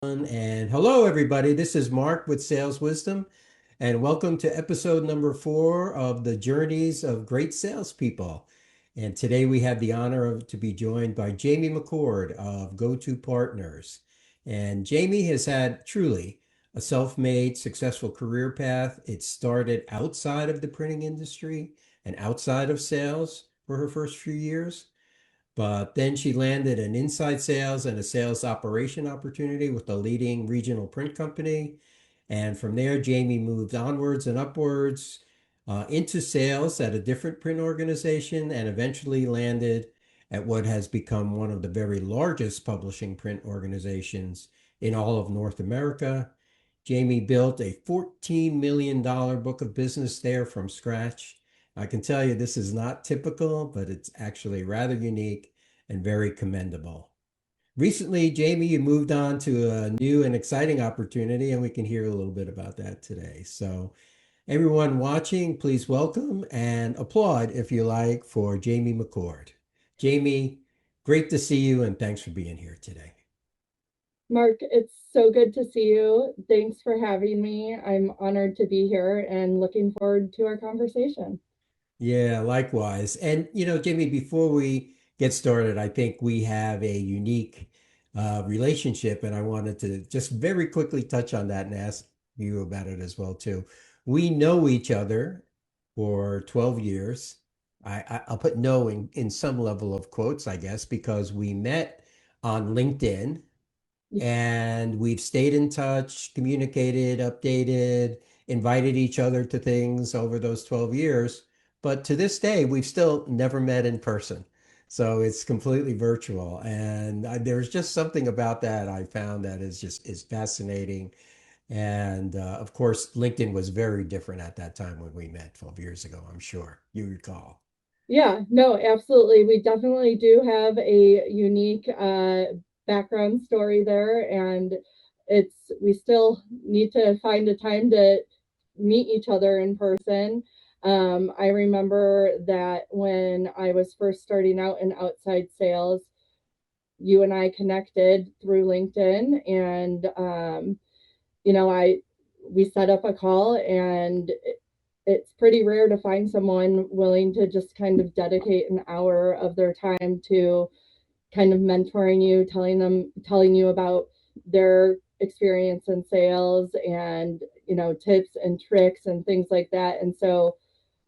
And hello, everybody. This is Mark with Sales Wisdom, and welcome to episode number 4 of the Journeys of Great Salespeople. And today we have the honor of to be joined by Jamie McCord of GO2 Partners. And Jamie has had truly a self-made, successful career path. It started outside of the printing industry and outside of sales for her first few years. But then she landed an inside sales and a sales operation opportunity with a leading regional print company. And from there, Jamie moved onwards and upwards into sales at a different print organization and eventually landed at what has become one of the very largest publishing print organizations in all of North America. Jamie built a $14 million book of business there from scratch. I can tell you this is not typical, but it's actually rather unique and very commendable. Recently, Jamie, you moved on to a new and exciting opportunity, and we can hear a little bit about that today. So, everyone watching, please welcome and applaud, if you like, for Jamie McCord. Jamie, great to see you, and thanks for being here today. Mark, it's so good to see you. Thanks for having me. I'm honored to be here and looking forward to our conversation. Yeah, likewise. And, Jamie, before we get started, I think we have a unique relationship, and I wanted to just very quickly touch on that and ask you about it as well, too. We know each other for 12 years. I'll put "know" in some level of quotes, I guess, because we met on LinkedIn and we've stayed in touch, communicated, updated, invited each other to things over those 12 years. But to this day, we've still never met in person. So it's completely virtual. And there's just something about that I found that is fascinating. And of course, LinkedIn was very different at that time when we met 12 years ago, I'm sure you recall. Yeah, no, absolutely. We definitely do have a unique background story there, and we still need to find a time to meet each other in person. I remember that when I was first starting out in outside sales, you and I connected through LinkedIn, and I we set up a call, and it's pretty rare to find someone willing to just kind of dedicate an hour of their time to kind of mentoring you, telling you about their experience in sales and tips and tricks and things like that. And so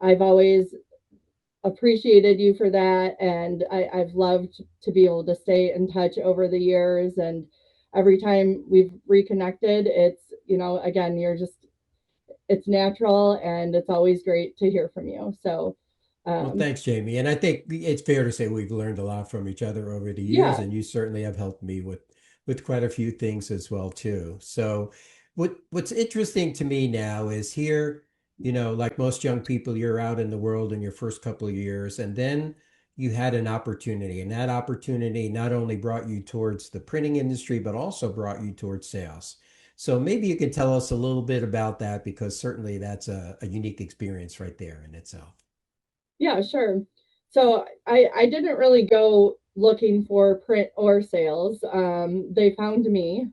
I've always appreciated you for that, and I've loved to be able to stay in touch over the years. And every time we've reconnected, again, it's natural, and it's always great to hear from you. So, Well, um, thanks, Jamie. And I think it's fair to say we've learned a lot from each other over the years, yeah, and you certainly have helped me with quite a few things as well too. So, what's interesting to me now is here, like most young people, you're out in the world in your first couple of years, and then you had an opportunity, and that opportunity not only brought you towards the printing industry, but also brought you towards sales. So maybe you could tell us a little bit about that because certainly that's a unique experience right there in itself. yeah, sure. So I didn't really go looking for print or sales. They found me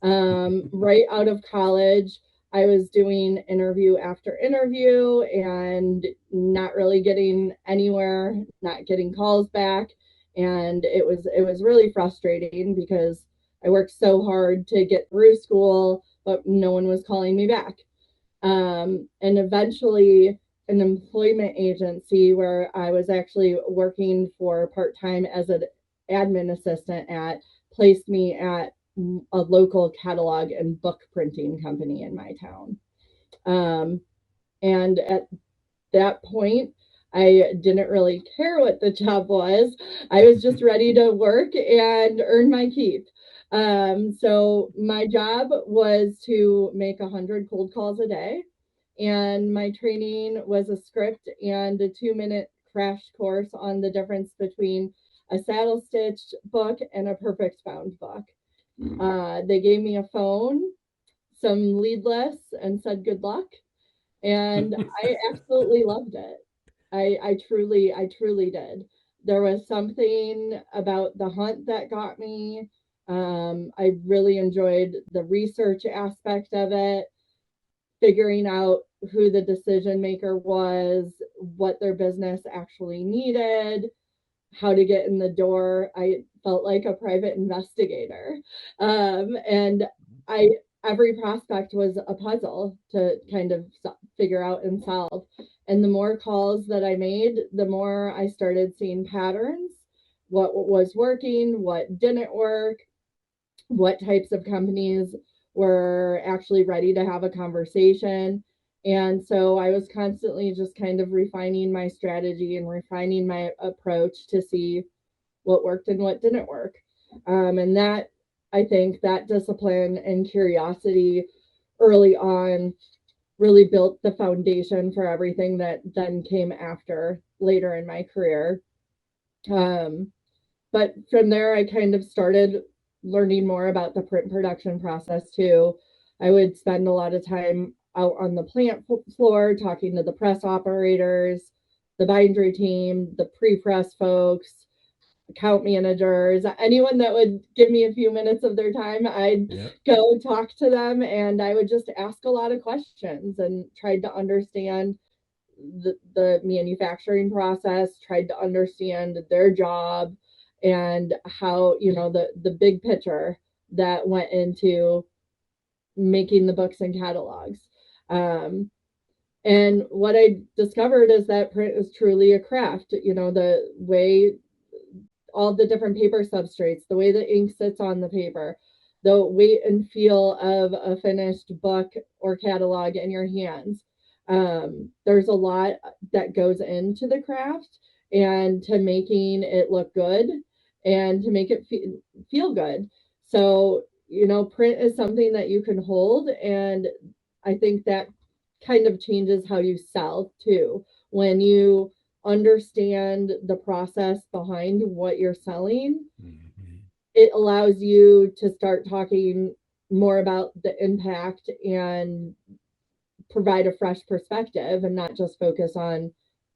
right out of college. I was doing interview after interview and not really getting anywhere, not getting calls back, and it was really frustrating because I worked so hard to get through school, but no one was calling me back. And eventually, an employment agency where I was actually working for part time as an admin assistant at placed me at a local catalog and book printing company in my town. Um, and at that point, I didn't really care what the job was. I was just ready to work and earn my keep. So my job was to make 100 cold calls a day, and my training was a script and a 2-minute crash course on the difference between a saddle stitched book and a perfect bound book. They gave me a phone, some lead lists, and said good luck, and I absolutely loved it. I truly did. There was something about the hunt that got me. I really enjoyed the research aspect of it, figuring out who the decision maker was, what their business actually needed, how to get in the door. I felt like a private investigator. And I every prospect was a puzzle to kind of figure out and solve. And the more calls that I made, the more I started seeing patterns, what was working, what didn't work, what types of companies were actually ready to have a conversation. And so I was constantly just kind of refining my strategy and refining my approach to see what worked and what didn't work. And that, I think, that discipline and curiosity early on really built the foundation for everything that then came after later in my career. Um, but from there, I kind of started learning more about the print production process too. I would spend a lot of time out on the plant floor talking to the press operators, the bindery team, the pre-press folks, account managers, anyone that would give me a few minutes of their time. I'd go talk to them, and I would just ask a lot of questions and tried to understand the manufacturing process, tried to understand their job and how, the big picture that went into making the books and catalogs. And what I discovered is that print is truly a craft. The way all the different paper substrates, the way the ink sits on the paper, the weight and feel of a finished book or catalog in your hands. There's a lot that goes into the craft and to making it look good and to make it feel good. So, print is something that you can hold. And I think that kind of changes how you sell too. When you understand the process behind what you're selling, it allows you to start talking more about the impact and provide a fresh perspective and not just focus on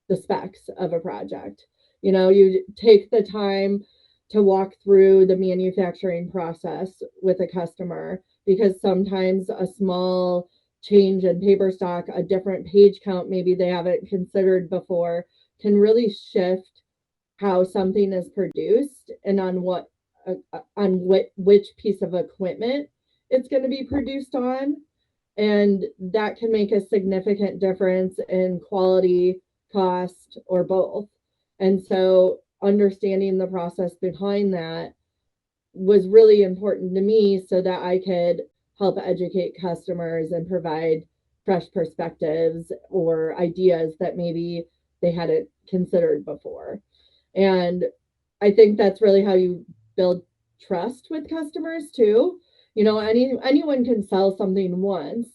the specs of a project. You take the time to walk through the manufacturing process with a customer, because sometimes a small change in paper stock, a different page count maybe they haven't considered before, can really shift how something is produced and which piece of equipment it's going to be produced on. And that can make a significant difference in quality, cost, or both. And so understanding the process behind that was really important to me so that I could help educate customers and provide fresh perspectives or ideas that maybe they hadn't considered before. And I think that's really how you build trust with customers too. Anyone can sell something once,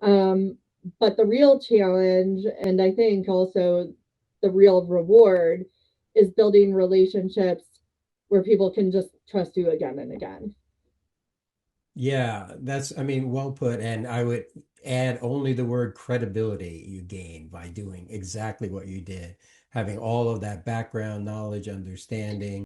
but the real challenge, and I think also the real reward, is building relationships where people can just trust you again and again. Yeah, I mean, well put. And I would add only the word credibility you gain by doing exactly what you did, having all of that background knowledge, understanding,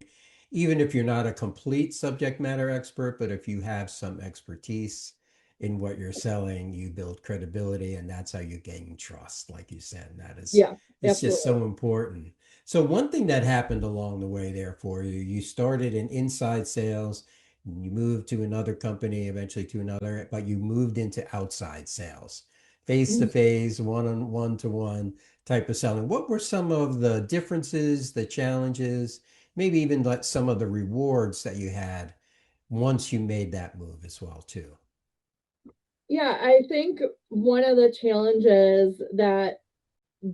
even if you're not a complete subject matter expert, but if you have some expertise in what you're selling, you build credibility, and that's how you gain trust, like you said. That is, Yeah, it's just absolutely. so important. So one thing that happened along the way there for you, you started in inside sales. You moved to another company, eventually to another, but you moved into outside sales, face to face, one to one type of selling. What were some of the differences, the challenges, maybe even like some of the rewards that you had once you made that move as well, too? Yeah, I think one of the challenges that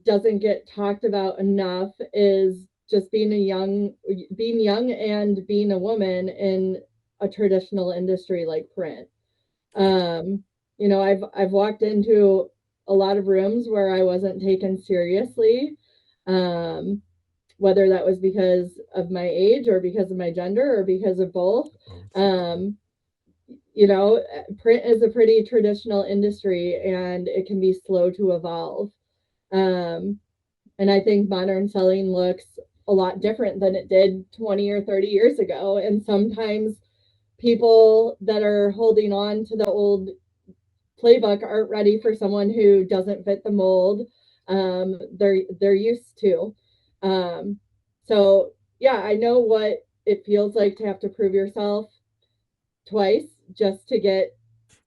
doesn't get talked about enough is just being young and being a woman in a traditional industry like print. Um, I've walked into a lot of rooms where I wasn't taken seriously, um, whether that was because of my age or because of my gender or because of both. Both. Um, you know, Print is a pretty traditional industry and it can be slow to evolve. Um, and I think modern selling looks a lot different than it did 20 or 30 years ago. And sometimes people that are holding on to the old playbook aren't ready for someone who doesn't fit the mold they're used to. Um, so yeah, I know what it feels like to have to prove yourself twice just to get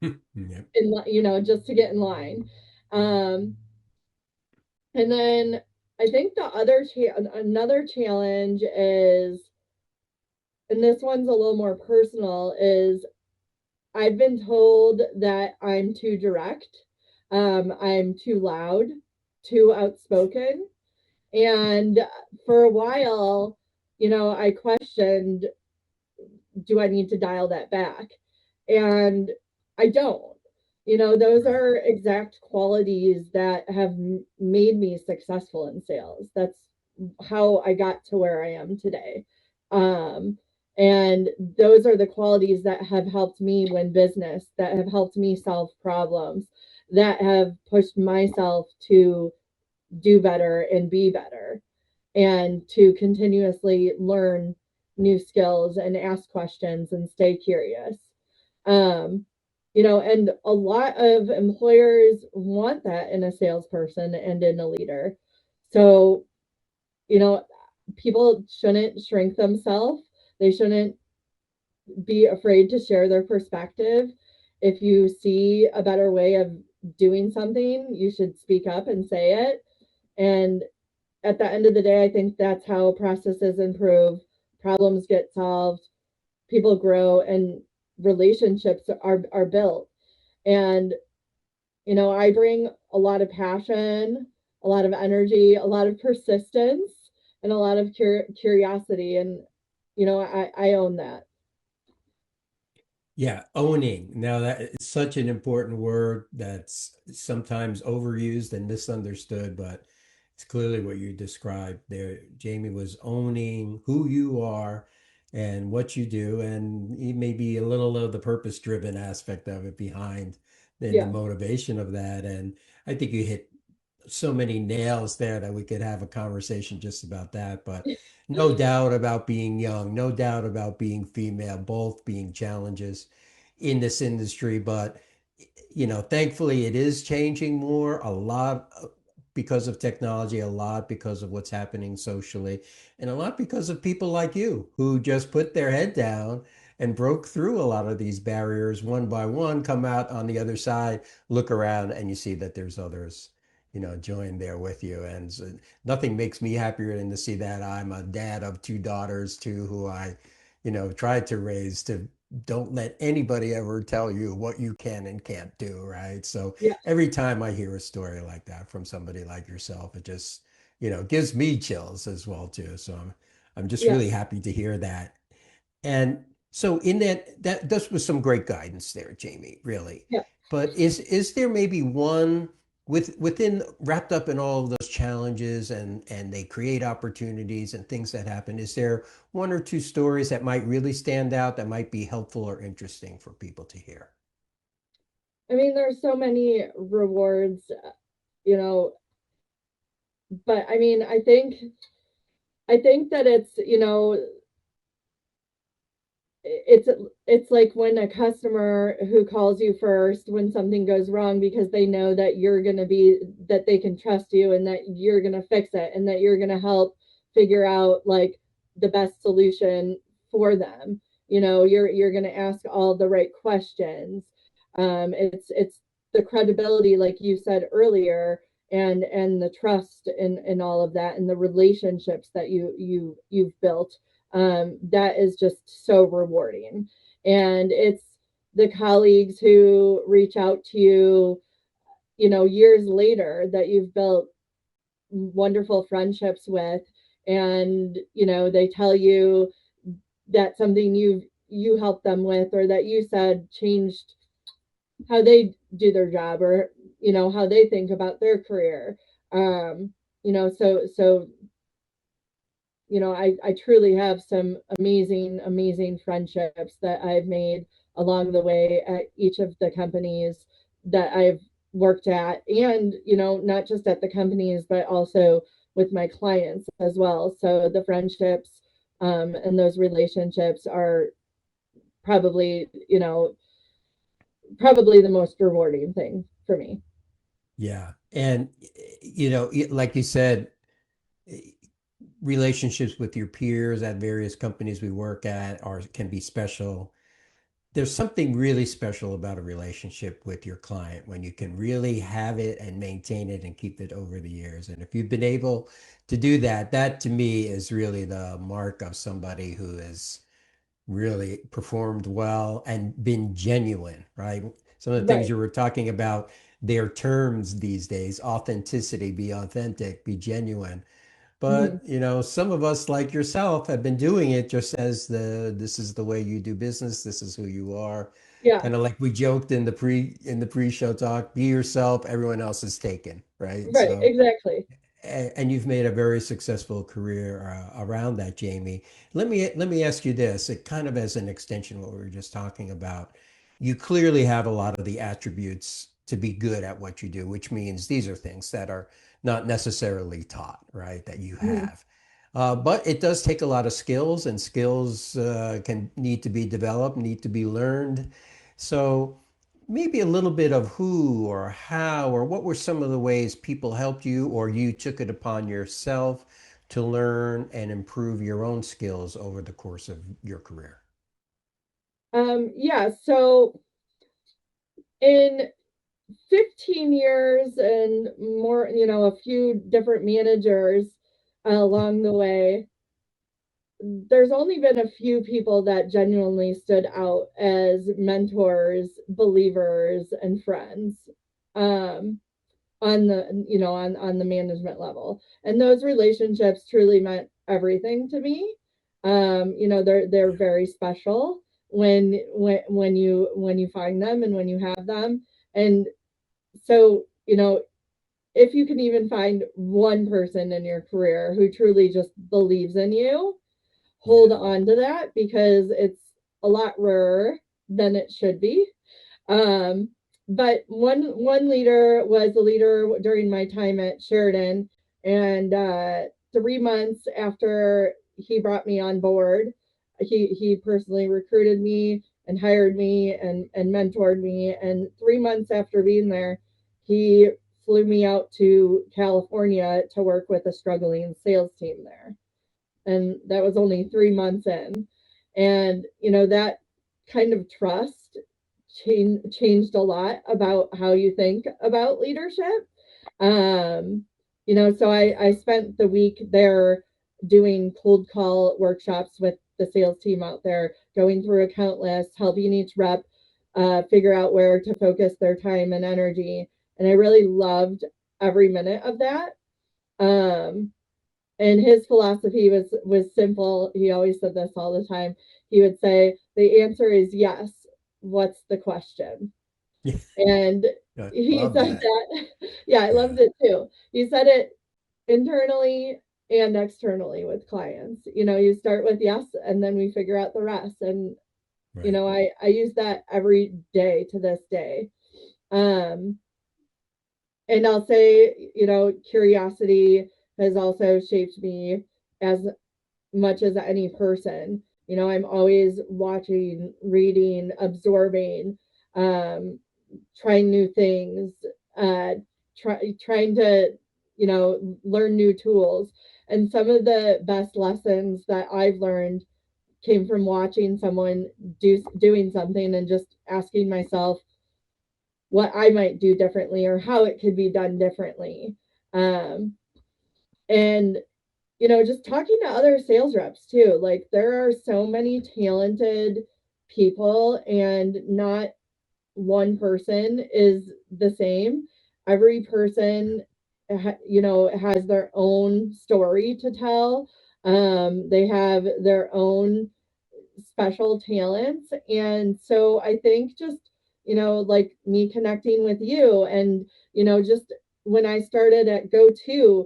Yep. in, just to get in line. Um, and then I think another challenge is, and this one's a little more personal, is I've been told that I'm too direct. I'm too loud, too outspoken. And for a while, I questioned, do I need to dial that back? And I don't. Those Right. are exact qualities that have made me successful in sales. That's how I got to where I am today. Um, and those are the qualities that have helped me win business, that have helped me solve problems, that have pushed myself to do better and be better, and to continuously learn new skills and ask questions and stay curious. Um, and a lot of employers want that in a salesperson and in a leader. So, you know, people shouldn't shrink themselves. They shouldn't be afraid to share their perspective. If you see a better way of doing something, you should speak up and say it. And at the end of the day, I think that's how processes improve, problems get solved, people grow, and relationships are built. And I bring a lot of passion, a lot of energy, a lot of persistence, and a lot of curiosity. And I own that. Yeah, owning. Now that is such an important word that's sometimes overused and misunderstood, but it's clearly what you described there. Jamie was owning who you are and what you do, and maybe a little of the purpose-driven aspect of it behind then the Yeah, motivation of that. And I think you hit so many nails there that we could have a conversation just about that. But no doubt about being young, no doubt about being female, both being challenges in this industry. But, thankfully it is changing more, a lot because of technology, a lot because of what's happening socially, and a lot because of people like you who just put their head down and broke through a lot of these barriers one by one, come out on the other side, look around, and you see that there's others join there with you. And so nothing makes me happier than to see that. I'm a dad of two daughters too, who I, tried to raise to don't let anybody ever tell you what you can and can't do, right? So yeah, every time I hear a story like that from somebody like yourself, it just, gives me chills as well too. So I'm just yeah, really happy to hear that. And so in that this was some great guidance there, Jamie, really. yeah. But is there maybe one within wrapped up in all of those challenges and they create opportunities and things that happen, is there one or two stories that might really stand out that might be helpful or interesting for people to hear? I mean, there's so many rewards, you know, but I mean, I think that it's it's like when a customer who calls you first when something goes wrong, because they know that you're going to be, that they can trust you and that you're going to fix it and that you're going to help figure out like the best solution for them. You're going to ask all the right questions. It's the credibility, like you said earlier, and the trust in all of that, and the relationships that you've built, that is just so rewarding. And it's the colleagues who reach out to you, years later, that you've built wonderful friendships with, and they tell you that something you helped them with, or that you said changed how they do their job, or how they think about their career. So I truly have some amazing, amazing friendships that I've made along the way at each of the companies that I've worked at. And, not just at the companies, but also with my clients as well. So the friendships, and those relationships are probably, probably the most rewarding thing for me. Yeah. And, like you said, relationships with your peers at various companies we work at are can be special. There's something really special about a relationship with your client when you can really have it and maintain it and keep it over the years. And if you've been able to do that, that to me is really the mark of somebody who has really performed well and been genuine, right? Some of the things Right. you were talking about, their terms these days, authenticity, be authentic, be genuine. Hmm. But, some of us like yourself have been doing it just as this is the way you do business, this is who you are. Yeah. Kind of like we joked in the pre-show talk, be yourself, everyone else is taken, right? Right. So Exactly. and you've made a very successful career around that, Jamie. Let me ask you this, it kind of as an extension of what we were just talking about. You clearly have a lot of the attributes to be good at what you do, which means these are things that are not necessarily taught, right? That you Hmm. have. But it does take a lot of skills, and skills can need to be developed, need to be learned. So maybe a little bit of who or how or what were some of the ways people helped you or you took it upon yourself to learn and improve your own skills over the course of your career. Yeah. So in 15 years and more, a few different managers along the way, there's only been a few people that genuinely stood out as mentors, believers, and friends. Um, on the on the management level, and those relationships truly meant everything to me. They're Yeah. very special when you find them and when you have them. And so, if you can even find one person in your career who truly just believes in you, hold Yeah. on to that, because it's a lot rarer than it should be. um, but one leader was a leader during my time at Sheridan, and 3 months after he brought me on board, he personally recruited me and hired me and mentored me. And 3 months after being there, he flew me out to California to work with a struggling sales team there, and that was only 3 months in. And that kind of trust changed a lot about how you think about leadership. So I spent the week there doing cold call workshops with the sales team out there, going through account lists, helping each rep figure out where to focus their time and energy. And I really loved every minute of that. um, and his philosophy was simple. He always said this all the time. He would say, the answer is yes, what's the question? Yeah. And I he love said that. that. Yeah, I loved Yeah. it too. He said it internally and externally with clients. You start with yes, and then we figure out the rest. And Right. I use that every day to this day. um and I'll say, curiosity has also shaped me as much as any person. I'm always watching, reading, absorbing, um, trying new things, trying to, learn new tools. And some of the best lessons that I've learned came from watching someone doing something and just asking myself what I might do differently or how it could be done differently. Um, and just talking to other sales reps too. Like, there are so many talented people, and not one person is the same. Every person, has their own story to tell. They have their own special talents. And so I think just, like me connecting with you, and, just when I started at GO2,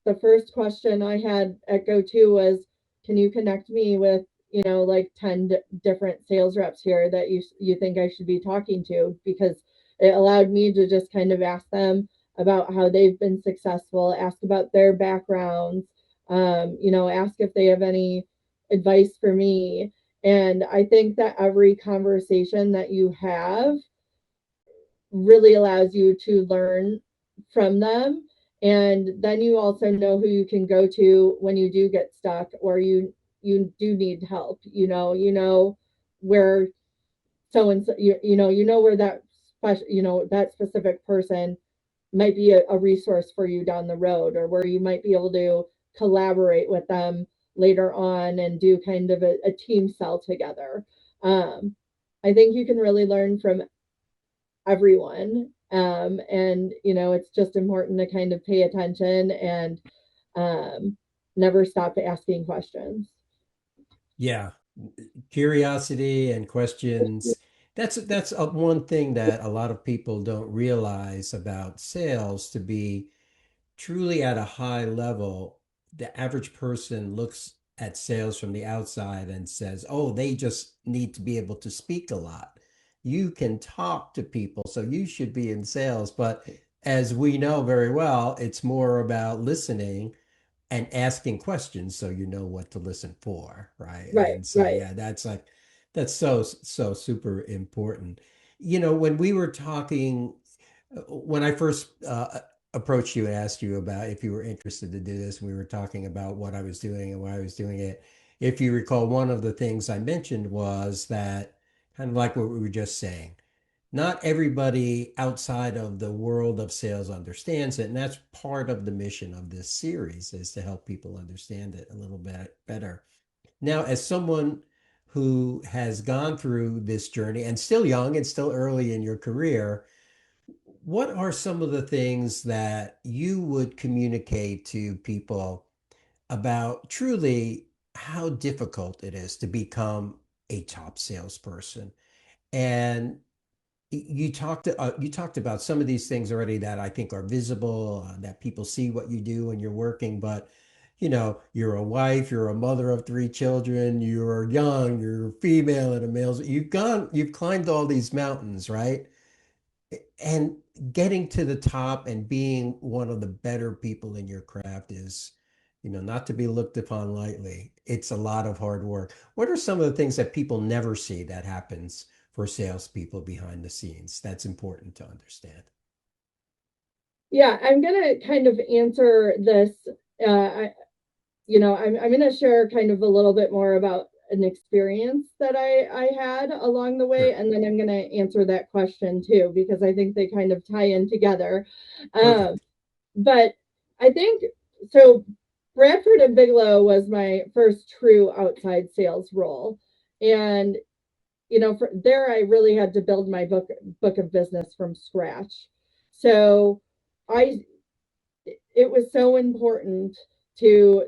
the first question I had at GO2 was, can you connect me with, like 10 different sales reps here that you think I should be talking to? Because it allowed me to just kind of ask them about how they've been successful, ask about their backgrounds, ask if they have any advice for me. And I think that every conversation that you have really allows you to learn from them. And then you also know who you can go to when you do get stuck or you do need help. You know where so and so you know where that special that specific person might be a resource for you down the road, or where you might be able to collaborate with them later on and do kind of a team sell together. I think you can really learn from everyone. And it's just important to kind of pay attention and um, never stop asking questions. Yeah, curiosity and questions. That's one thing that a lot of people don't realize about sales. To be truly at a high level, the average person looks at sales from the outside and says, "Oh, they just need to be able to speak a lot. You can talk to people, so you should be in sales." But as we know very well, it's more about listening and asking questions so you know what to listen for, right? Right, And so right. yeah, that's so super important. When we were talking, when I first approached you and asked you about if you were interested to do this, we were talking about what I was doing and why I was doing it. If you recall, one of the things I mentioned was that, kind of like what we were just saying, not everybody outside of the world of sales understands it, and that's part of the mission of this series, is to help people understand it a little bit better. Now, as someone who has gone through this journey and still young and still early in your career, what are some of the things that you would communicate to people about truly how difficult it is to become a top salesperson? And you talked about some of these things already that I think are visible, that people see what you do when you're working, but you're a wife, you're a mother of three children, you're young, you're female and a male. You've climbed all these mountains, right? And getting to the top and being one of the better people in your craft is, not to be looked upon lightly. It's a lot of hard work. What are some of the things that people never see that happens for salespeople behind the scenes that's important to understand? Yeah, I'm gonna kind of answer this. I'm going to share kind of a little bit more about an experience that I had along the way, Sure. and then I'm going to answer that question too, because I think they kind of tie in together. Um, Perfect. but I think so. Bradford and Bigelow was my first true outside sales role, and there I really had to build my book of business from scratch. So I it was so important to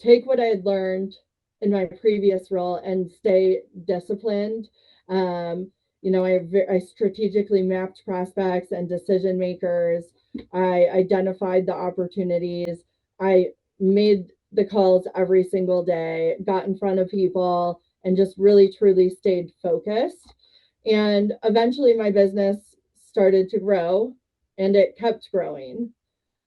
take what I had learned in my previous role and stay disciplined. Um, I strategically mapped prospects and decision makers. I identified the opportunities. I made the calls every single day, got in front of people, and just really truly stayed focused. And eventually my business started to grow, and it kept growing.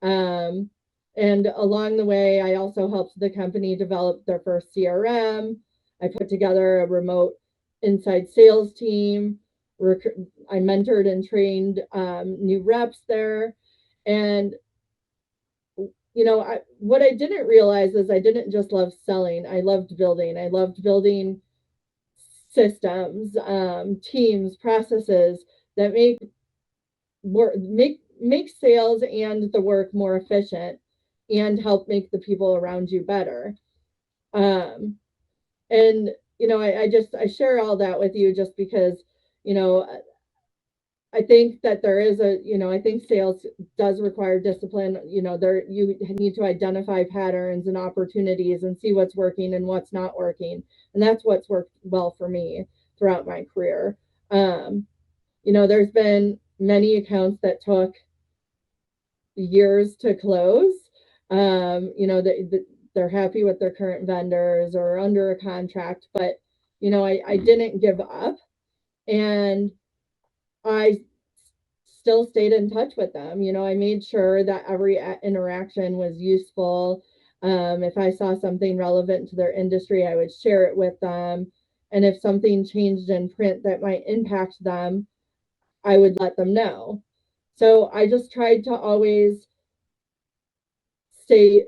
Um, and along the way, I also helped the company develop their first CRM. I put together a remote inside sales team. I mentored and trained new reps there. And, what I didn't realize is I didn't just love selling, I loved building. I loved building systems, teams, processes that make sales and the work more efficient and help make the people around you better. um and I share all that with you just because you know I think that there is I think sales does require discipline. There you need to identify patterns and opportunities and see what's working and what's not working, and that's what's worked well for me throughout my career. There's been many accounts that took years to close. They're happy with their current vendors or under a contract, but I didn't give up, and I still stayed in touch with them. I made sure that every interaction was useful. If I saw something relevant to their industry, I would share it with them. And if something changed in print that might impact them, I would let them know. So I just tried to always stay,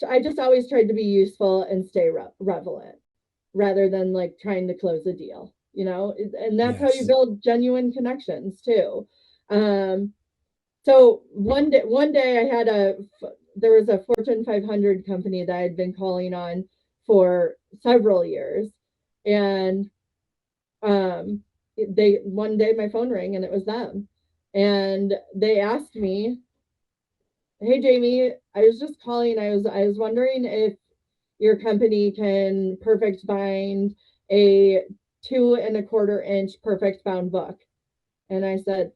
I just always tried to be useful and stay relevant rather than like trying to close a deal, and that's how you Yes. build genuine connections too. Um, so one day there was a Fortune 500 company that I had been calling on for several years, and um, they one day my phone rang and it was them, and they asked me, "Hey Jamie, I was just calling. I was wondering if your company can perfect bind a 2.25 inch perfect bound book." And I said,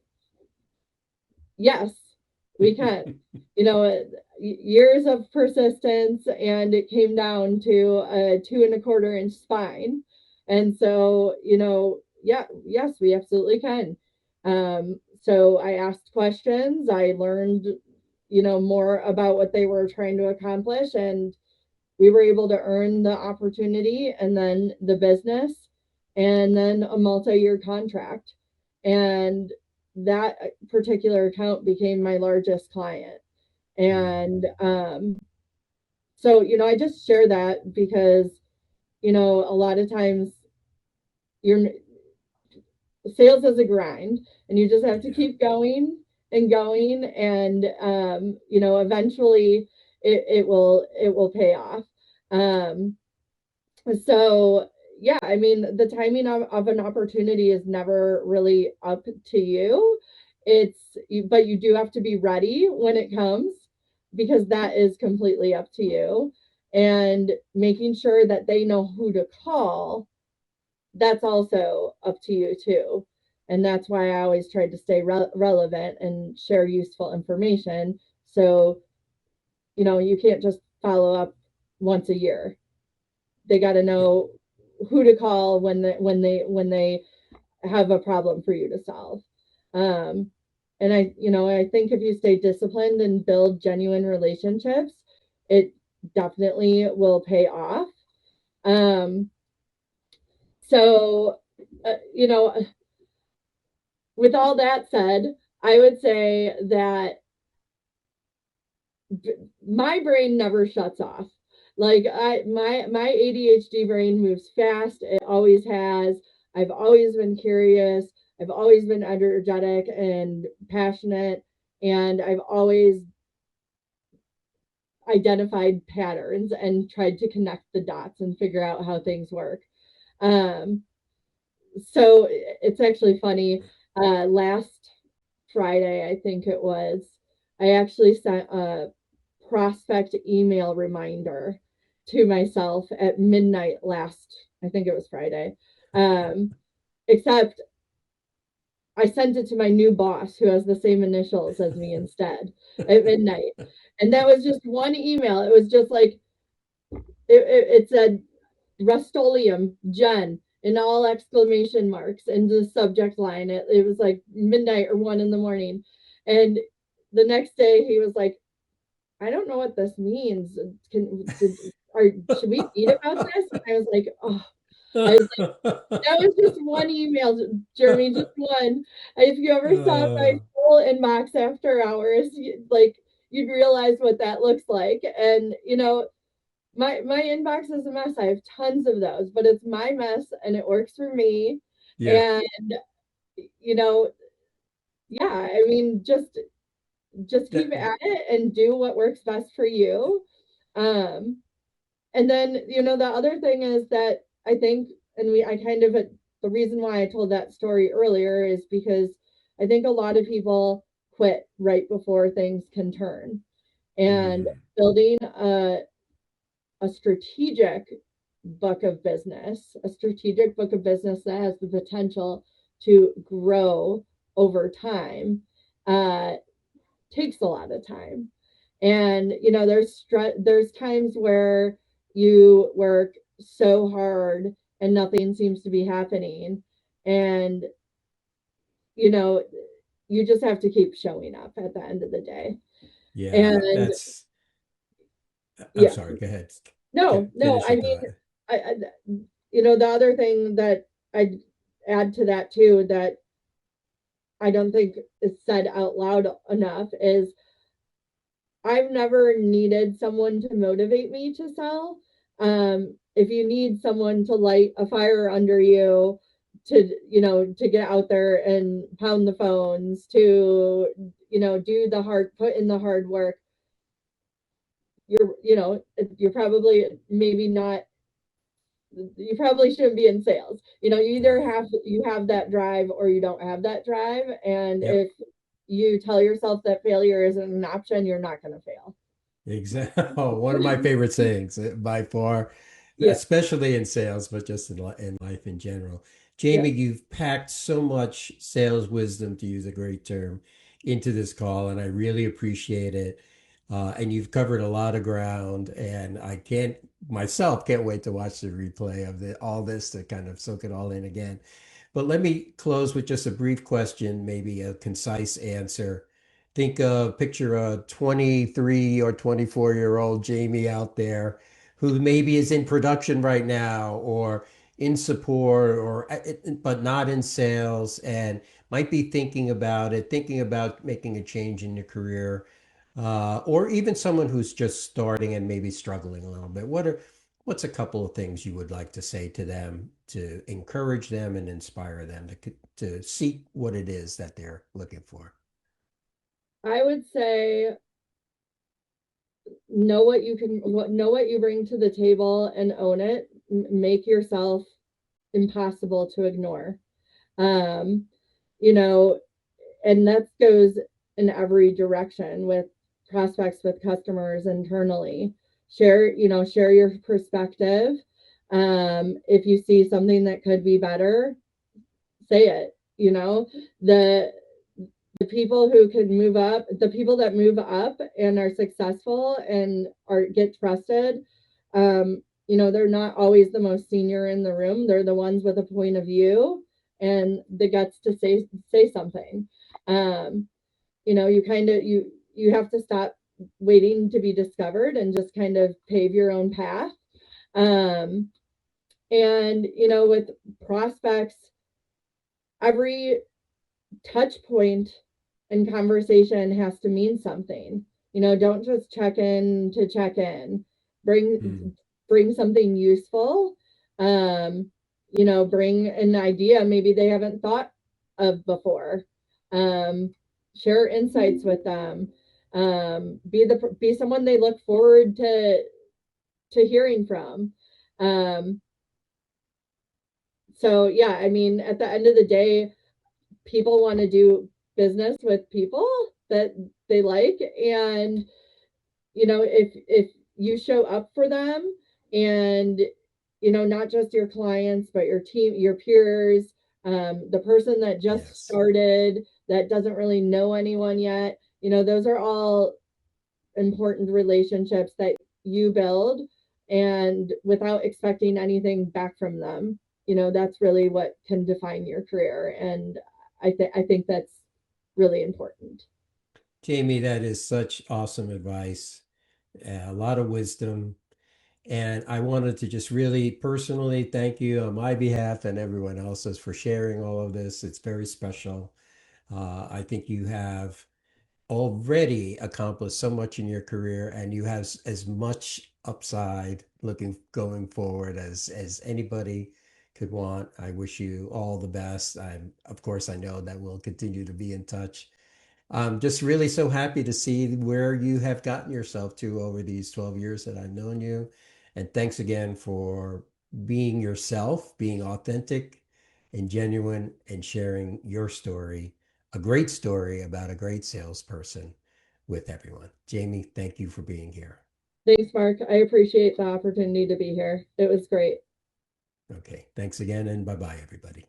yes, we can. Years of persistence, and it came down to a 2.25 inch spine. And so, yeah, yes, we absolutely can. So I asked questions. I learned, more about what they were trying to accomplish, and we were able to earn the opportunity and then the business and then a multi-year contract. And that particular account became my largest client. Mm. And so, I just share that because, a lot of times your sales is a grind, and you just have to Yeah. keep going and going. And, eventually it will pay off. Um, So, yeah, I mean, the timing of an opportunity is never really up to you. But you do have to be ready when it comes, because that is completely up to you. And making sure that they know who to call, that's also up to you too. And that's why I always tried to stay relevant and share useful information. So, you can't just follow up once a year. They got to Yeah. know who to call when they have a problem for you to solve. Um, and I think if you stay disciplined and build genuine relationships, it definitely will pay off. Um, so, you know, with all that said, I would say that my brain never shuts off. Like my ADHD brain moves fast. It always has. I've always been curious. I've always been energetic and passionate, and I've always identified patterns and tried to connect the dots and figure out how things work. Um, so it's actually funny. Last Friday, I think it was, I actually sent a prospect email reminder to myself at midnight I think it was Friday. Um, Except I sent it to my new boss who has the same initials as me instead at midnight. And that was just one email. It was just like, it said Rust-Oleum, Jen, in all exclamation marks in the subject line. It was like midnight or 1 in the morning. And the next day he was like, I don't know what this means. Should we meet about this? And I was like, oh, I was like, that was just one email, Jeremy, just one. If you ever saw my Uh, full inbox after hours, you'd realize what that looks like. And my inbox is a mess. I have tons of those, but it's my mess and it works for me. yeah. And you know, yeah, I mean, just keep That, at it and do what works best for you. Um, and then, the other thing is that I think, and I kind of, the reason why I told that story earlier is because I think a lot of people quit right before things can turn. And mhm. building a strategic book of business that has the potential to grow over time, uh, takes a lot of time. And there's times where you work so hard and nothing seems to be happening, and you know you just have to keep showing up at the end of the day. Yeah. And I'm yeah, sorry. Go ahead. no, no, Finish I your mean, thought. I the other thing that I'd add to that too, that I don't think is said out loud enough, is I've never needed someone to motivate me to sell. If you need someone to light a fire under you, to get out there and pound the phones, to, do the put in the hard work, you're probably maybe not, you probably shouldn't be in sales. You either Right. you have that drive or you don't have that drive. And Yep. if you tell yourself that failure isn't an option, you're not going to fail. Exactly. Oh, one of my favorite sayings by far, Yeah. especially in sales, but just in life in general. Yeah. Jamie, you've packed so much sales wisdom, to use a great term, into this call, and I really appreciate it. And you've covered a lot of ground, and I can't wait to watch the replay of all this to kind of soak it all in again. But let me close with just a brief question, maybe a concise answer. Picture a 23 or 24-year-old Jamie out there who maybe is in production right now or in support or but not in sales and might be thinking about making a change in your career, or even someone who's just starting and maybe struggling a little bit. What's a couple of things you would like to say to them to encourage them and inspire them to seek what it is that they're looking for? I would say know what you bring to the table and own it. Make yourself impossible to ignore. Um, you know, and that goes in every direction with prospects, with customers internally. Share your perspective. If you see something that could be better, say it. The people who could move up, the people that move up and are successful and get trusted, they're not always the most senior in the room. They're the ones with a point of view and the guts to say something. um, you have to stop waiting to be discovered and just kind of pave your own path. um, and with prospects, every touch point and conversation has to mean something. Don't just check in to check in. Hmm. Bring something useful. Um, bring an idea maybe they haven't thought of before. Um, Share insights with them. Be someone they look forward to hearing from. Um, so yeah, I mean, at the end of the day, people want to do business with people that they like. And if you show up for them, and not just your clients but your team, your peers, the person that just Yes. started, that doesn't really know anyone yet, those are all important relationships that you build, and without expecting anything back from them. That's really what can define your career. And I think that's really important. Jamie, that is such awesome advice, a lot of wisdom. And I wanted to just really personally thank you on my behalf and everyone else's for sharing all of this. It's very special. I think you have already accomplished so much in your career, and you have as much upside going forward as anybody could want. I wish you all the best. Of course, I know that we'll continue to be in touch. I'm just really so happy to see where you have gotten yourself to over these 12 years that I've known you. And thanks again for being yourself, being authentic and genuine, and sharing your story, a great story about a great salesperson with everyone. Jamie, thank you for being here. Thanks, Mark. I appreciate the opportunity to be here. It was great. Okay, thanks again, and bye bye, everybody.